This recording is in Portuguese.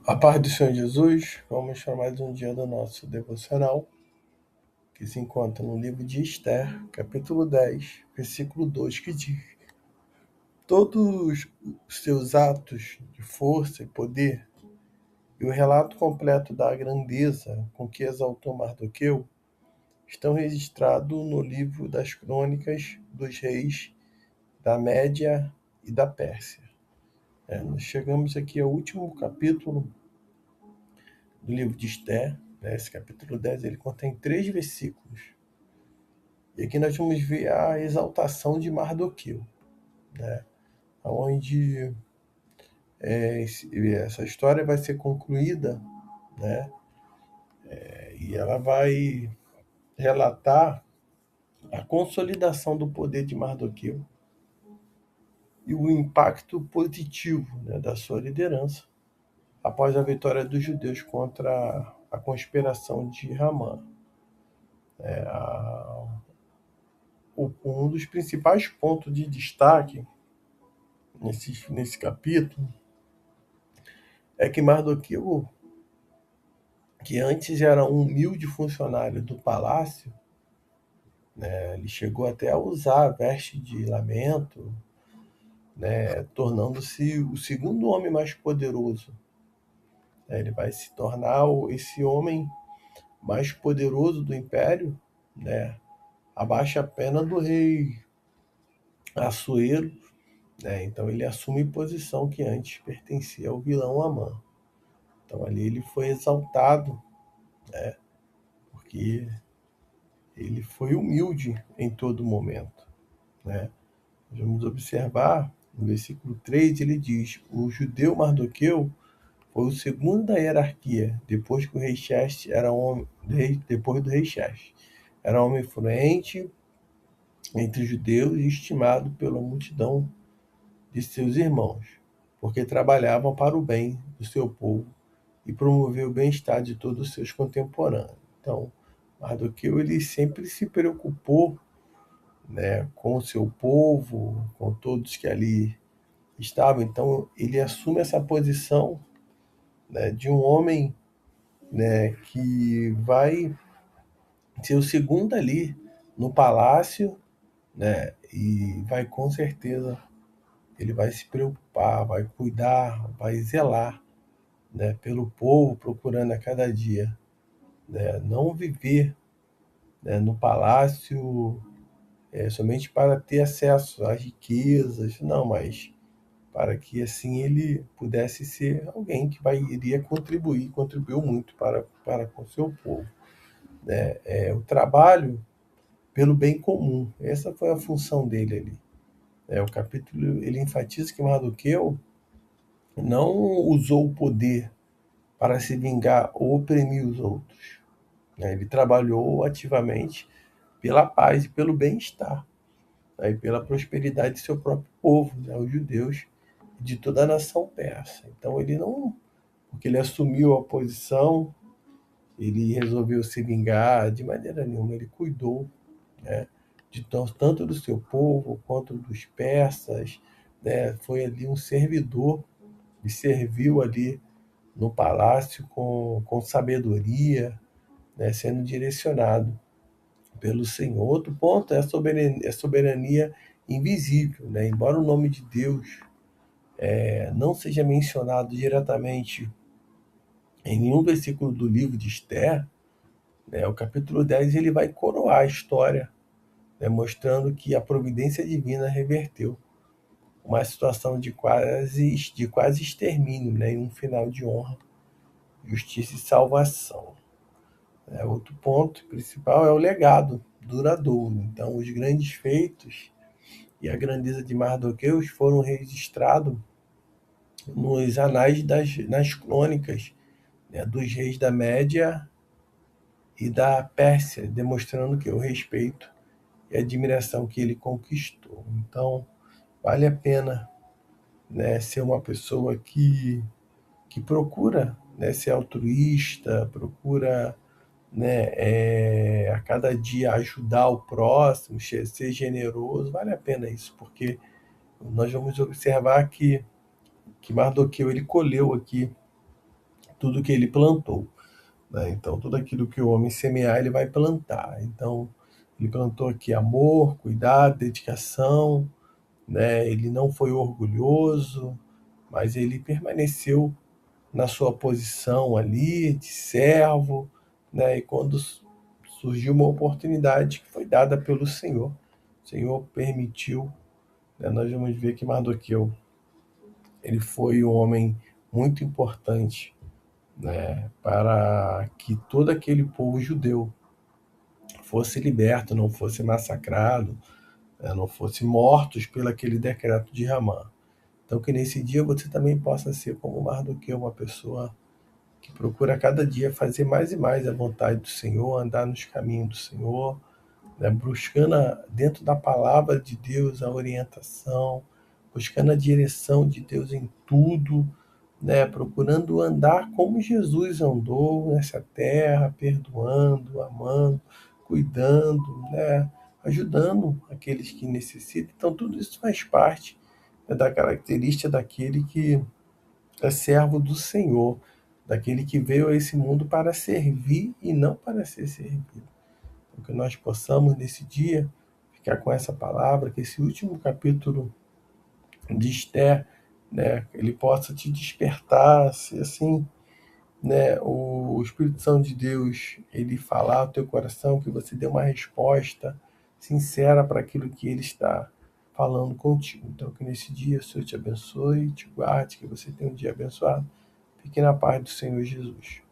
A paz do Senhor Jesus, vamos para mais um dia do nosso devocional, que se encontra no livro de Esther, capítulo 10, versículo 2, que diz: Todos os seus atos de força e poder, e o relato completo da grandeza com que exaltou Mardoqueu, estão registrados no livro das crônicas dos reis da Média e da Pérsia. Nós chegamos aqui ao último capítulo do livro de Esther, né? Esse capítulo 10 ele contém 3 versículos. E aqui nós vamos ver a exaltação de Mardoqueu, né? Onde essa história vai ser concluída, né? E ela vai relatar a consolidação do poder de Mardoqueu e o impacto positivo, né, da sua liderança após a vitória dos judeus contra a conspiração de Ramã. Um dos principais pontos de destaque nesse capítulo é que Mardoqueu, que antes era um humilde funcionário do palácio, né, ele chegou até a usar a veste de lamento, né, tornando-se o segundo homem mais poderoso. Ele vai se tornar esse homem mais poderoso do império, né, abaixo apenas do rei Assuero, né, então ele assume posição que antes pertencia ao vilão Amã. Então ali ele foi exaltado, porque ele foi humilde em todo momento, né? Vamos observar no versículo 3, ele diz: o judeu Mardoqueu foi o segundo da hierarquia, depois que o rei Xerxes era homem, depois do rei Xerxes. Era homem influente entre os judeus e estimado pela multidão de seus irmãos, porque trabalhavam para o bem do seu povo e promoveu o bem-estar de todos os seus contemporâneos. Então, Mardoqueu ele sempre se preocupou, né, com o seu povo, com todos que ali estavam. Então, ele assume essa posição, né, de um homem, né, que vai ser o segundo ali no palácio, né, e vai com certeza ele vai se preocupar, vai cuidar, vai zelar, né, pelo povo, procurando a cada dia, né, não viver, né, no palácio somente para ter acesso às riquezas, não, mas para que assim ele pudesse ser alguém que iria contribuir, contribuiu muito para com o seu povo. O trabalho pelo bem comum, essa foi a função dele ali. O capítulo ele enfatiza que Mardoqueu não usou o poder para se vingar ou oprimir os outros, né? Ele trabalhou ativamente pela paz e pelo bem-estar, né, e pela prosperidade de seu próprio povo, né, os judeus e de toda a nação persa. Então ele não, porque ele assumiu a posição, ele resolveu se vingar de maneira nenhuma, ele cuidou, né, tanto do seu povo quanto dos persas, né, foi ali um servidor e serviu ali no palácio com sabedoria, né, sendo direcionado pelo Senhor. Outro ponto é a soberania invisível, né? Embora o nome de Deus não seja mencionado diretamente em nenhum versículo do livro de Esther, né, o capítulo 10 ele vai coroar a história, né, mostrando que a providência divina reverteu uma situação de quase extermínio, né, em um final de honra, justiça e salvação. Outro ponto principal é o legado duradouro. Então, os grandes feitos e a grandeza de Mardoqueu foram registrados nos anais nas crônicas, né, dos reis da Média e da Pérsia, demonstrando que o respeito e a admiração que ele conquistou. Então, vale a pena, né, ser uma pessoa que procura, né, ser altruísta, procura, né, a cada dia ajudar o próximo, ser generoso, vale a pena isso, porque nós vamos observar que Mardoqueu ele colheu aqui tudo que ele plantou, né? Então, tudo aquilo que o homem semear, ele vai plantar. Então, ele plantou aqui amor, cuidado, dedicação, né? Ele não foi orgulhoso, mas ele permaneceu na sua posição ali de servo, né? E quando surgiu uma oportunidade que foi dada pelo Senhor, o Senhor permitiu, né? Nós vamos ver que Mardoqueu, ele foi um homem muito importante, né? Para que todo aquele povo judeu fosse liberto, não fosse massacrado, né? Não fosse mortos pelo aquele decreto de Ramã. Então que nesse dia você também possa ser como Mardoqueu, uma pessoa que procura cada dia fazer mais e mais a vontade do Senhor, andar nos caminhos do Senhor, né? Buscando dentro da palavra de Deus a orientação, buscando a direção de Deus em tudo, né? Procurando andar como Jesus andou nessa terra, perdoando, amando, cuidando, né? Ajudando aqueles que necessitam. Então, tudo isso faz parte, né, da característica daquele que é servo do Senhor, daquele que veio a esse mundo para servir e não para ser servido. Então, que nós possamos, nesse dia, ficar com essa palavra, que esse último capítulo de Esther, né, ele possa te despertar, se assim, né, o Espírito Santo de Deus, ele falar ao teu coração, que você dê uma resposta sincera para aquilo que ele está falando contigo. Então, que nesse dia o Senhor te abençoe, te guarde, que você tenha um dia abençoado. Fique na paz do Senhor Jesus.